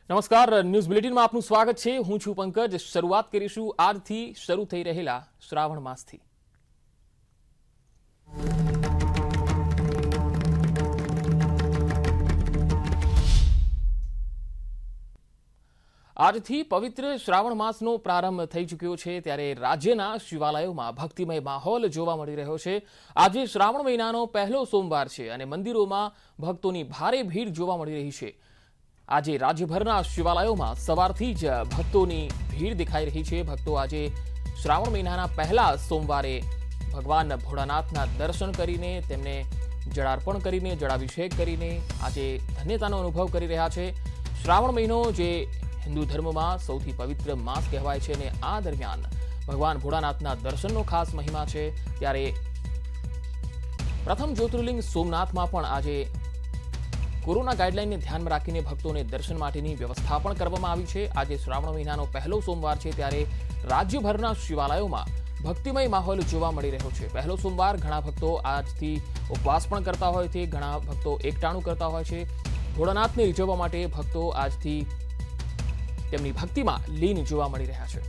નમસ્કાર, ન્યૂઝ બુલેટિનમાં આપનું સ્વાગત છે। હું છું પંકજ। શરૂઆત કરીશું આજથી શરૂ થઈ રહેલા શ્રાવણ માસથી। આજથી પવિત્ર શ્રાવણ માસનો પ્રારંભ થઈ ચૂક્યો છે, ત્યારે રાજ્યના શિવાલયોમાં ભક્તિમય માહોલ જોવા મળી રહ્યો છે। આજે શ્રાવણ મહિનાનો પહેલો સોમવાર છે અને મંદિરોમાં ભક્તોની ભારે ભીડ જોવા મળી રહી છે। આજે રાજ્યભરના શિવાલયોમાં સવારથી જ ભક્તોની ભીડ દેખાઈ રહી છે। ભક્તો આજે શ્રાવણ મહિનાના પહેલા સોમવારે ભગવાન ભોળાનાથના દર્શન કરીને તેમને જળાર્પણ કરીને જળાભિષેક કરીને આજે ધન્યતાનો અનુભવ કરી રહ્યા છે। શ્રાવણ મહિનો જે હિન્દુ ધર્મમાં સૌથી પવિત્ર માસ કહેવાય છે અને આ દરમિયાન ભગવાન ભોળાનાથના દર્શનનો ખાસ મહિમા છે। ત્યારે પ્રથમ જ્યોતિર્લિંગ સોમનાથમાં પણ આજે કોરોના ગાઈડલાઈનને ધ્યાનમાં રાખીને ભક્તોને દર્શન માટેની વ્યવસ્થા પણ કરવામાં આવી છે। આજે શ્રાવણ મહિનાનો પહેલો સોમવાર છે, ત્યારે રાજ્યભરના શિવાલયોમાં ભક્તિમય માહોલ જોવા મળી રહ્યો છે। પહેલો સોમવાર ઘણા ભક્તો આજથી ઉપવાસ પણ કરતા હોય છે, ઘણા ભક્તો એકટાણું કરતા હોય છે। ભોળાનાથને રીઝવવા માટે ભક્તો આજથી તેમની ભક્તિમાં લીન જોવા મળી રહ્યા છે।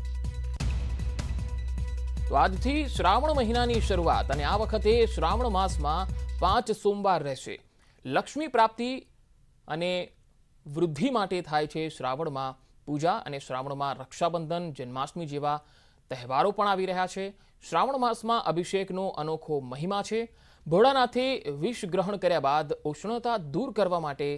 તો આજથી શ્રાવણ મહિનાની શરૂઆત અને આ વખતે શ્રાવણ માસમાં 5 સોમવાર રહેશે। લક્ષ્મી પ્રાપ્તિ અને વૃદ્ધિ માટે થાય છે શ્રાવણમાં પૂજા અને શ્રાવણમાં રક્ષાબંધન, જન્માષ્ટમી જેવા તહેવારો પણ આવી રહ્યા છે। શ્રાવણ માસમાં અભિષેકનો અનોખો મહિમા છે। ભોળાનાથે વિષ ગ્રહણ કર્યા બાદ ઉષ્ણતા દૂર કરવા માટે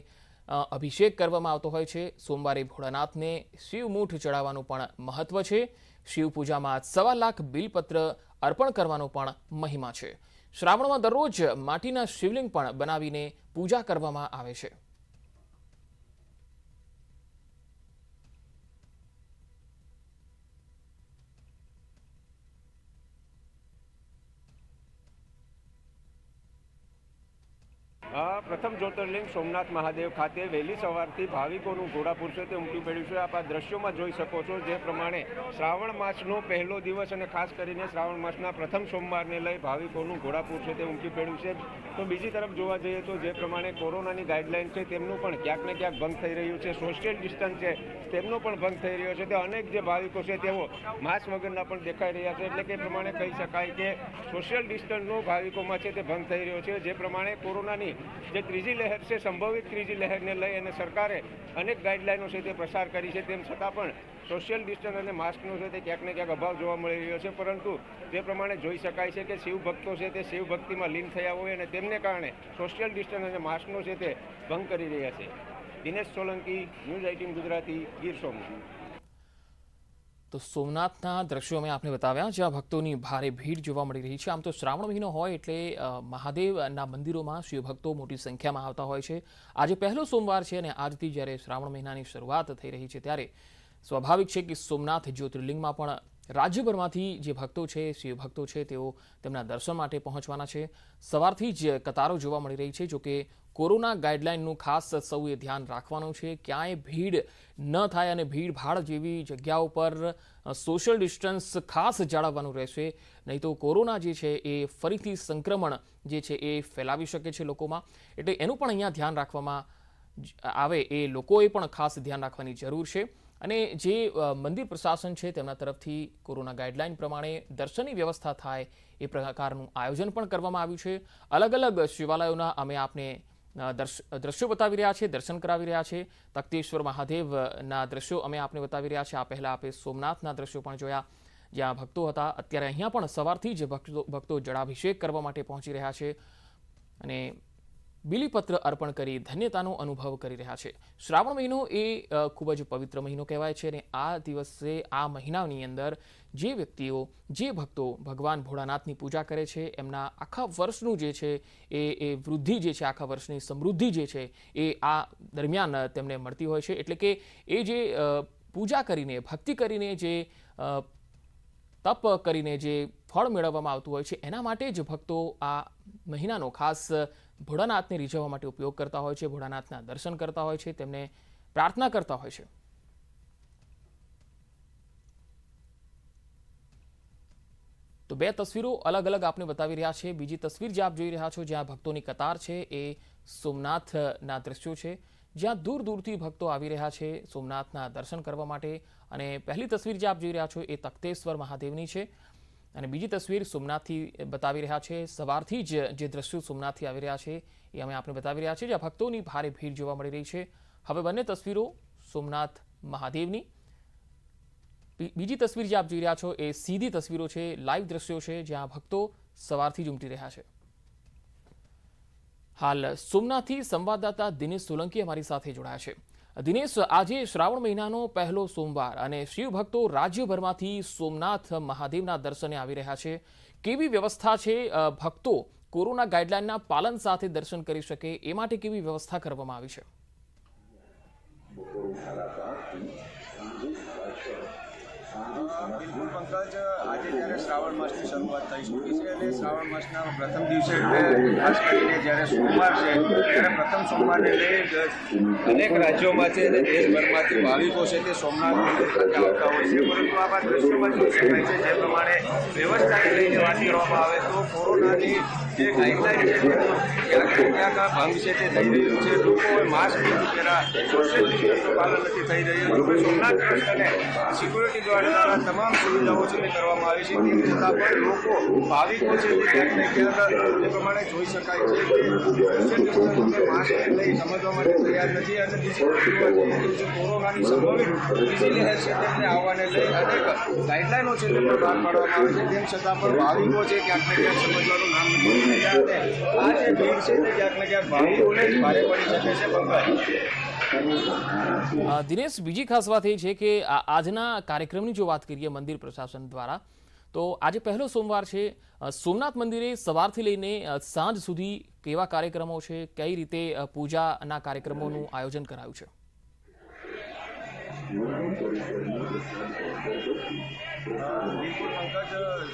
અભિષેક કરવામાં આવતો હોય છે। સોમવારે ભોળાનાથને શિવમૂઠ ચડાવવાનું પણ મહત્વ છે। શિવ પૂજામાં 1.25 લાખ બિલપત્ર અર્પણ કરવાનો પણ મહિમા છે। શ્રાવણમાં દરરોજ માટીના શિવલિંગ પણ બનાવીને પૂજા કરવામાં આવે છે। પ્રથમ જ્યોતિર્લિંગ સોમનાથ મહાદેવ ખાતે વહેલી સવારથી ભાવિકોનું ઘોડાપુર છે તે ઉમટી પડ્યું છે। આપ આ દ્રશ્યોમાં જોઈ શકો છો જે પ્રમાણે શ્રાવણ માસનો પહેલો દિવસ અને ખાસ કરીને શ્રાવણ માસના પ્રથમ સોમવારને લઈ ભાવિકોનું ઘોડાપુર છે તે ઉમટી પડ્યું છે। તો બીજી તરફ જોવા જઈએ તો જે પ્રમાણે કોરોનાની ગાઈડલાઈન છે તેમનું પણ ક્યાંક ને ક્યાંક ભંગ થઈ રહ્યું છે। સોશિયલ ડિસ્ટન્સ છે તેમનો પણ ભંગ થઈ રહ્યો છે। તે અનેક જે ભાવિકો છે તેઓ માસ્ક વગરના પણ દેખાઈ રહ્યા છે, એટલે કે પ્રમાણે કહી શકાય કે સોશિયલ ડિસ્ટન્સનો ભાવિકોમાં છે તે ભંગ થઈ રહ્યો છે। જે પ્રમાણે કોરોનાની જે ત્રીજી લહેર છે, સંભવિત ત્રીજી લહેરને લઈ અને સરકારે અનેક ગાઈડલાઈનો છે તે પ્રસાર કરી છે, તેમ છતાં પણ સોશિયલ ડિસ્ટન્સ અને માસ્કનો છે તે ક્યાંક ને ક્યાંક અભાવ જોવા મળી રહ્યો છે। પરંતુ જે પ્રમાણે જોઈ શકાય છે કે શિવ ભક્તો છે તે શિવ ભક્તિમાં લીન થયા હોય અને તેમને કારણે સોશિયલ ડિસ્ટન્સ અને માસ્કનો છે તે ભંગ કરી રહ્યા છે। દિનેશ સોલંકી, ન્યૂઝ 18 ગુજરાતી, ગીર સોમનાથ। તો સોમનાથના દ્રશ્યો અમે આપને બતાવ્યા, જ્યાં ભક્તોની ભારે ભીડ જોવા મળી રહી છે। આમ તો શ્રાવણ મહિનો હોય એટલે મહાદેવના મંદિરોમાં શિવભક્તો મોટી સંખ્યામાં આવતા હોય છે। આજે પહેલો સોમવાર છે અને આજથી જ્યારે શ્રાવણ મહિનાની શરૂઆત થઈ રહી છે, ત્યારે સ્વાભાવિક છે કે સોમનાથ જ્યોતિર્લિંગમાં પણ રાજ્યભરમાંથી જે ભક્તો છે, શિવભક્તો છે, તેઓ તેમના દર્શન માટે પહોંચવાના છે। સવારથી જ કતારો જોવા મળી રહી છે। જોકે કોરોના ગાઈડલાઈનનું ખાસ સૌએ ધ્યાન રાખવાનું છે, ક્યાંય ભીડ ન થાય અને ભીડભાડ જેવી જગ્યાઓ પર સોશિયલ ડિસ્ટન્સ ખાસ જાળવવાનું રહેશે, નહીં તો કોરોના જે છે એ ફરીથી સંક્રમણ જે છે એ ફેલાવી શકે છે લોકોમાં। એટલે એનું પણ અહીંયા ધ્યાન રાખવામાં આવે, એ લોકોએ પણ ખાસ ધ્યાન રાખવાની જરૂર છે। અને જે મંદિર પ્રશાસન છે તેમના તરફથી કોરોના ગાઈડલાઈન પ્રમાણે દર્શનની વ્યવસ્થા થાય એ પ્રકારનું આયોજન પણ કરવામાં આવ્યું છે। અલગ અલગ શિવાલયોના અમે આપને દ્રશ્યો બતાવી રહ્યા છે, દર્શન કરાવી રહ્યા છે। તખ્તેશ્વર મહાદેવના દ્રશ્યો અમે આપને બતાવી રહ્યા છે। આ પહેલા આપણે સોમનાથના દ્રશ્યો પણ જોયા, જ્યાં ભક્તો હતા। અત્યારે અહીંયા પણ સવારથી જ ભક્તો જળાભિષેક કરવા માટે પહોંચી રહ્યા છે અને બિલીપત્ર અર્પણ કરી ધન્યતાનો અનુભવ કરી રહ્યા છે। શ્રાવણ મહિનો એ ખૂબ જ પવિત્ર મહિનો કહેવાય છે અને આ દિવસે, આ મહિનાની અંદર જે વ્યક્તિઓ, જે ભક્તો ભગવાન ભોળાનાથની પૂજા કરે છે, એમના આખા વર્ષનું જે છે એ વૃદ્ધિ જે છે, આખા વર્ષની સમૃદ્ધિ જે છે એ આ દરમિયાન તેમને મળતી હોય છે। એટલે કે એ જે પૂજા કરીને, ભક્તિ કરીને, જે તપ કરીને જે ફળ મેળવવામાં આવતું હોય છે, એના માટે જ ભક્તો આ મહિનાનો ખાસ ભોળાનાથને રીઝવવા માટે ઉપયોગ કરતા હોય છે, ભોળાનાથના દર્શન કરતા હોય છે, તેમને પ્રાર્થના કરતા હોય છે। તો બે તસવીરો અલગ અલગ આપને બતાવી રહ્યા છે। બીજી તસવીર જે આપ જોઈ રહ્યા છો, જ્યાં ભક્તોની કતાર છે, એ સોમનાથના દ્રશ્યો છે, જ્યાં દૂર દૂરથી ભક્તો આવી રહ્યા છે સોમનાથના દર્શન કરવા માટે। અને પહેલી તસવીર જે આપ જોઈ રહ્યા છો એ તખ્તેશ્વર મહાદેવની છે અને બીજી તસવીર સોમનાથથી બતાવી રહ્યા છે। સવારથી જ જે દ્રશ્યો સોમનાથથી આવી રહ્યા છે એ અમે આપને બતાવી રહ્યા છીએ, જ્યાં ભક્તોની ભારે ભીડ જોવા મળી રહી છે। હવે બંને તસવીરો સોમનાથ મહાદેવની। બીજી તસવીર જે આપ જોઈ રહ્યા છો એ સીધી તસવીરો છે, લાઈવ દ્રશ્યો છે, જ્યાં ભક્તો સવારથી જ ઉમટી રહ્યા છે। હાલ સોમનાથથી સંવાદદાતા દિનેશ સોલંકી અમારી સાથે જોડાયા છે। દિનેશ, આજે શ્રાવણ મહિનાનો પહેલો સોમવાર અને શિવ ભક્તો રાજ્યભરમાંથી સોમનાથ મહાદેવના દર્શને આવી રહ્યા છે। કેવી વ્યવસ્થા છે? ભક્તો કોરોના ગાઈડલાઈનના પાલન સાથે દર્શન કરી શકે એ માટે કેવી વ્યવસ્થા કરવામાં આવી છે? બિલકુલ પંકજ, આજે જ્યારે શ્રાવણ માસની શરૂઆત થઈ ચૂકી છે અને શ્રાવણ માસના પ્રથમ દિવસે એટલે ખાસ કરીને જ્યારે સોમવાર છે ત્યારે પ્રથમ સોમવારને લઈ અનેક રાજ્યોમાંથી અને દેશભરમાંથી ભાવિકો છે તે સોમનાથ મંદિર ખાતે આવતા હોય છે। પરંતુ આવા દ્રશ્યોમાં જોઈ શકાય છે જે પ્રમાણે વ્યવસ્થાને લઈને વાત કરવામાં આવે તો કોરોનાની જે ગાઈડલાઈન છે તેનો ક્યાંક ભંગ છે તે થઈ રહ્યું છે। લોકોએ માસ્ક નથી પહેર્યા, સોશિયલ ડિસ્ટન્સનું પાલન નથી થઈ રહ્યું। હવે સોમનાથ ટ્રસ્ટ અને સિક્યુરિટી દ્વારા તમામ સુવિધાઓ છે તે કરવામાં આવી છે, તેમ છતાં પણ લોકો ભાવિકો છે તે ક્યાંક ને ક્યાંક તે પ્રમાણે જોઈ શકાય છે કે સોશિયલ ડિસ્ટન્સને માસ્કને લઈ સમજવા માટે તૈયાર નથી। અને બીજી વસ્તુ જે કોરોનાની સંભવિત બીજી લહેર છે તેમને આવવાને લઈ અનેક ગાઈડલાઈનો છે તે પણ બહાર પાડવામાં આવે છે, તેમ છતાં પણ ભાવિકો છે ક્યાંક ને ક્યાંક સમજવાનું નામ નથી લઈ રહ્યા અને આ જે ભીડ છે તે ક્યાંક ને ક્યાંક ભાવિકોને જ ભારે પડી શકે છે। પંકજ, દિનેશ, બીજી ખાસ વાત એ છે કે આજના કાર્યક્રમની જો વાત કરીએ મંદિર પ્રશાસન દ્વારા, તો આજે પહેલો સોમવાર છે। સોમનાથ મંદિરે સવારથી લઈને સાંજ સુધી કેવા કાર્યક્રમો છે, કઈ રીતે પૂજાના કાર્યક્રમોનું આયોજન કરાયું છે? બિલકુલ પંકજ,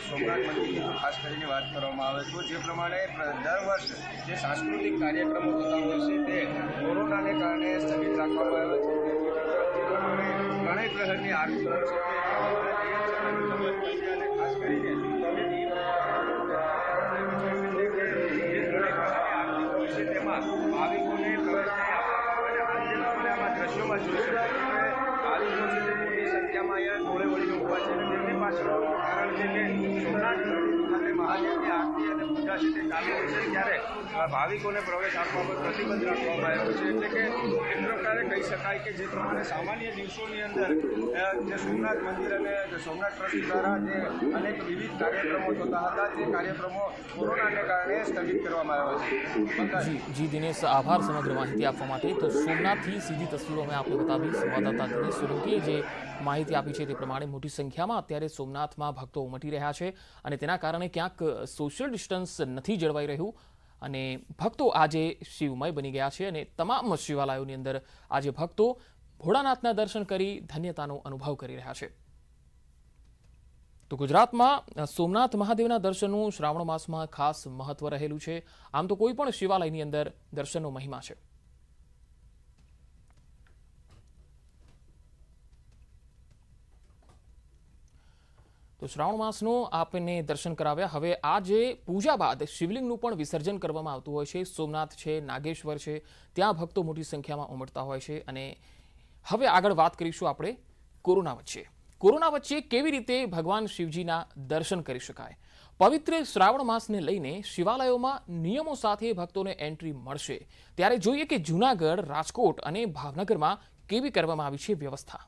સોમનાથ મંદિરની જો ખાસ કરીને વાત કરવામાં આવે તો જે પ્રમાણે દર વર્ષ જે સાંસ્કૃતિક કાર્યક્રમો થતા હોય છે તે કોરોનાને કારણે સ્થગિત રાખવામાં આવ્યા છે। તે પ્રમાણે ગણેશ પ્રહરની આરતી હોય છે અને ખાસ કરીને તેમાં ભાવિકોને પ્રવેશ આમાં દ્રશ્યોમાં જોઈ શકાય છે કે ભાવિકો છે તે મોટી સંખ્યામાં અહીંયા ટોળે વળીને ઊભા છે અને તેમની પાછળનું કારણ છે કે સોમનાથ ખાતે મહાદેવની આરતી અને પૂજા છે તે ચાલુ હોય છે, ત્યારે ભાવિકોને પ્રવેશ આપવા પર પ્રતિબંધ રાખવામાં આવ્યો છે। એટલે કે એક પ્રકારે કહી શકાય કે જે પ્રમાણે સામાન્ય દિવસોની અંદર જે સોમનાથ મંદિર અને સોમનાથ ટ્રસ્ટ દ્વારા જે અનેક વિવિધ કાર્યક્રમો થતા હતા તે કાર્યક્રમો કોરોનાને કારણે સ્થગિત કરવામાં આવ્યા છે। જી દિનેશ, આભાર સમગ્ર માહિતી આપવા માટે। તો સોમનાથથી સીધી તસવીરો અમે આપને બતાવી। સંવાદદાતા દિનેશ સોલંકીએ જે માહિતી આપી છે તે પ્રમાણે મોટી સંખ્યામાં અત્યારે સોમનાથમાં ભક્તો ઉમટી રહ્યા છે અને તેના કારણે ક્યાંક સોશિયલ ડિસ્ટન્સ નથી જળવાઈ રહ્યું અને ભક્તો આજે શિવમય બની ગયા છે અને તમામ શિવાલયોની અંદર આજે ભક્તો ભોળાનાથના દર્શન કરી ધન્યતાનો અનુભવ કરી રહ્યા છે। તો ગુજરાતમાં સોમનાથ મહાદેવના દર્શનનું શ્રાવણ માસમાં ખાસ મહત્વ રહેલું છે। આમ તો કોઈ પણ શિવાલયની અંદર દર્શનનો મહિમા છે। તો શ્રાવણ માસનો આપને દર્શન કરાવ્યા। હવે આ જે પૂજા બાદ શિવલિંગનું પણ વિસર્જન કરવામાં આવતું હોય છે। સોમનાથ છે, નાગેશ્વર છે, ત્યાં ભક્તો મોટી સંખ્યામાં ઉમટતા હોય છે અને હવે આગળ વાત કરીશું આપણે કોરોના વચ્ચે કેવી રીતે ભગવાન શિવજીના દર્શન કરી શકાય। પવિત્ર શ્રાવણ માસને લઈને શિવાલયોમાં નિયમો સાથે ભક્તોને એન્ટ્રી મળશે, ત્યારે જોઈએ કે જૂનાગઢ, રાજકોટ અને ભાવનગરમાં કેવી કરવામાં આવી છે વ્યવસ્થા।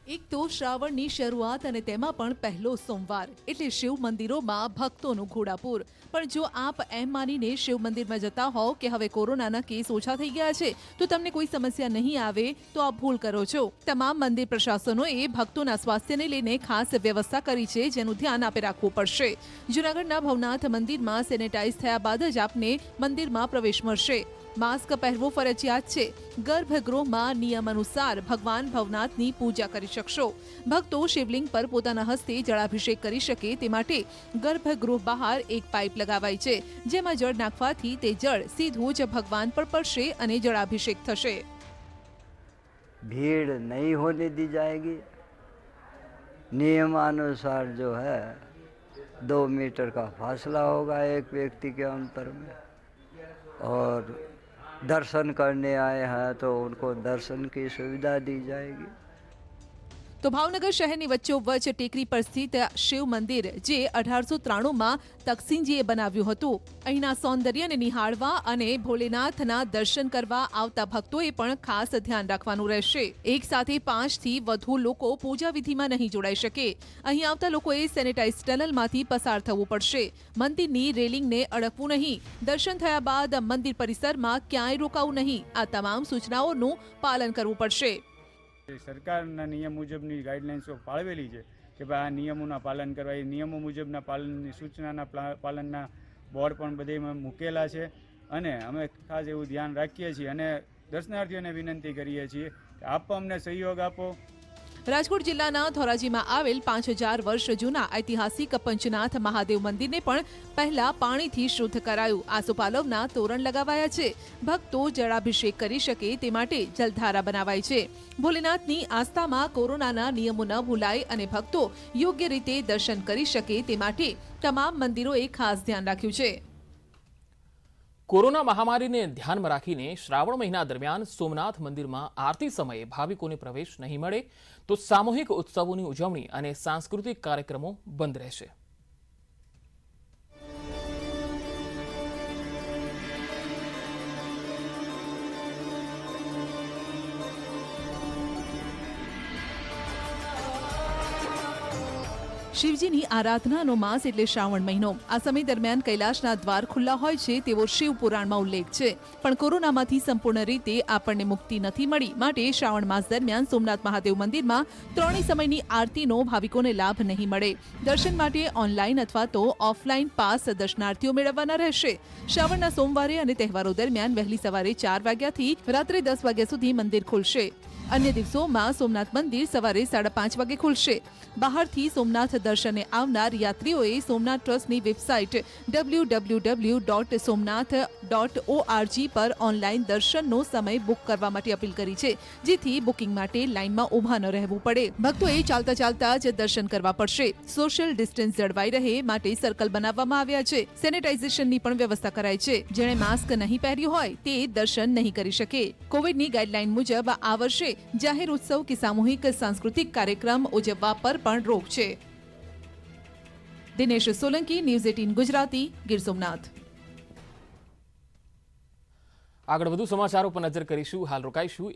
એક તો શ્રાવણની શરૂઆત અને તેમાં પણ પહેલો સોમવાર એટલે શિવ મંદિરોમાં ભક્તોનું ઘોડાપૂર। પણ જો આપ એમ માનીને શિવ મંદિરમાં જતા હોવ કે હવે કોરોનાના કેસ ઓછા થઈ ગયા છે તો તમને કોઈ સમસ્યા નહીં આવે તો આપ ભૂલ કરો છો। તમામ મંદિર પ્રશાસનોએ ભક્તોના સ્વાસ્થ્યને લઈને ખાસ વ્યવસ્થા કરી છે, જેનું ધ્યાન આપે રાખવું પડશે। જૂનાગઢના ભવનાથ મંદિરમાં સેનેટાઈઝ થયા બાદ જ આપને મંદિરમાં પ્રવેશ મળશે। માસ્ક પહેરવું ફરજિયાત છે। ગર્ભગૃહમાં નિયમ અનુસાર ભગવાન ભવનાથની પૂજા કરી શકશો। ભક્તો શિવલિંગ પર પોતાના હસ્તે જળાભિષેક કરી શકે તે માટે ગર્ભગૃહ બહાર એક પાઇપ लगावाई છે, જેમાં જળ નાખવાથી તે જળ સીધું જ ભગવાન પર પડશે અને જળાભિષેક થશે। भीड़ नहीं होने दी जाएगी। नियमानुसार जो है 2 मीटर का फासला होगा एक व्यक्ति के अंतर में, और दर्शन करने आए हैं तो उनको दर्शन की सुविधा दी जाएगी। તો ભાવનગર શહેરની વચ્ચોવચ્ચ ટેકરી પર સ્થિત શિવ મંદિર જે 1893માં તકસીનજીએ બનાવ્યું હતું. અહીંના સૌંદર્યને નિહાળવા અને ભોલેનાથના દર્શન કરવા આવતા ભક્તોએ પણ ખાસ ધ્યાન રાખવાનું રહેશે. એક સાથે 5 થી વધુ લોકો પૂજા વિધિમાં નહીં જોડાઈ શકે. અહીં આવતા લોકોએ સેનેટાઇઝ ટનલમાંથી પસાર થવું પડશે. મંદિરની રેલિંગને અડકવું નહીં. દર્શન થયા બાદ મંદિર પરિસરમાં ક્યાંય રોકાવું નહીં. આ તમામ સૂચનાઓનું પાલન કરવું પડશે. સરકારના નિયમ મુજબની ગાઈડલાઇન્સો ફાળવેલી છે કે ભાઈ આ નિયમોના પાલન કરવા. એ નિયમો મુજબના પાલનની સૂચનાના પાલનના બોર્ડ પણ બધેમાં મૂકેલા છે અને અમે ખાસ એવું ધ્યાન રાખીએ છીએ અને દર્શનાર્થીઓને વિનંતી કરીએ છીએ કે આપ અમને સહયોગ આપો. રાજકોટ જિલ્લાના ધોરાજીમાં આવેલ 5000 વર્ષ જૂના ઐતિહાસિક પંચનાથ મહાદેવ મંદિરને પણ પહેલા પાણીથી શુદ્ધ કરાયું. આસોપાલવના તોરણ લગાવાયા છે. ભક્તો જળાભિષેક કરી શકે તે માટે જલધારા બનાવાઈ છે. ભોલેનાથની આસ્થામાં કોરોનાના નિયમો ન ભૂલાય અને ભક્તો યોગ્ય રીતે દર્શન કરી શકે તે માટે તમામ મંદિરોએ ખાસ ધ્યાન રાખ્યું છે. કોરોના મહામારીને ધ્યાનમાં રાખીને શ્રાવણ મહિના દરમિયાન સોમનાથ મંદિરમાં આરતી સમયે ભાવિકોને પ્રવેશ નહીં મળે તો સામૂહિક ઉત્સવોની ઉજવણી અને સાંસ્કૃતિક કાર્યક્રમો બંધ રહેશે. શિવજીની આરાધનાનો માસ એટલે શ્રાવણ મહિનો. આ સમય દરમિયાન કૈલાશના દ્વાર ખુલ્લા હોય છે તેવો શિવ પુરાણમાં ઉલ્લેખ છે. પણ કોરોનામાંથી સંપૂર્ણ રીતે આપણને મુક્તિ નથી મળી. માટે શ્રાવણ માસ દરમિયાન સોમનાથ મહાદેવ મંદિરમાં ત્રણેય સમયની આરતીનો ભાવિકોને લાભ નહીં મળે. દર્શન માટે ઓનલાઈન અથવા તો ઓફલાઈન પાસ દર્શનાર્થીઓ મેળવવાના રહેશે. શ્રાવણના સોમવારે અને તહેવારો દરમિયાન વહેલી સવારે 4 વાગ્યાથી રાત્રે 10 વાગ્યા સુધી મંદિર ખુલશે. અન્ય દિવસોમાં સોમનાથ મંદિર સવારે 5:30 વાગે ખુલશે. બહારથી સોમનાથ દર્શને આવનાર યાત્રીઓએ સોમનાથ ટ્રસ્ટની વેબસાઇટ www.somnath.org પર ઓનલાઈન દર્શનનો સમય બુક કરવા માટે અપીલ કરી છે, જેથી બુકિંગ માટે લાઇનમાં ઊભા ન રહેવું પડે. ભક્તોએ ચાલતા ચાલતા જ દર્શન કરવા પડશે. સોશિયલ ડિસ્ટન્સ જળવાઈ રહે માટે સર્કલ બનાવવામાં આવ્યા છે. સેનેટાઇઝેશનની પણ વ્યવસ્થા કરાઈ છે. જેણે માસ્ક નહીં પહેર્યું હોય તે દર્શન નહીં કરી શકે. કોવિડની ગાઈડલાઈન મુજબ આ વર્ષે જાહેર ઉત્સવ કે સામૂહિક સાંસ્કૃતિક કાર્યક્રમ ઉજવવા પર પણ રોક છે. દિનેશ સોલંકી, ન્યૂઝ 18 ગુજરાતી, ગીર સોમનાથ. આગળ વધુ સમાચારો પર નજર કરીશું. હાલ રોકાઈશું.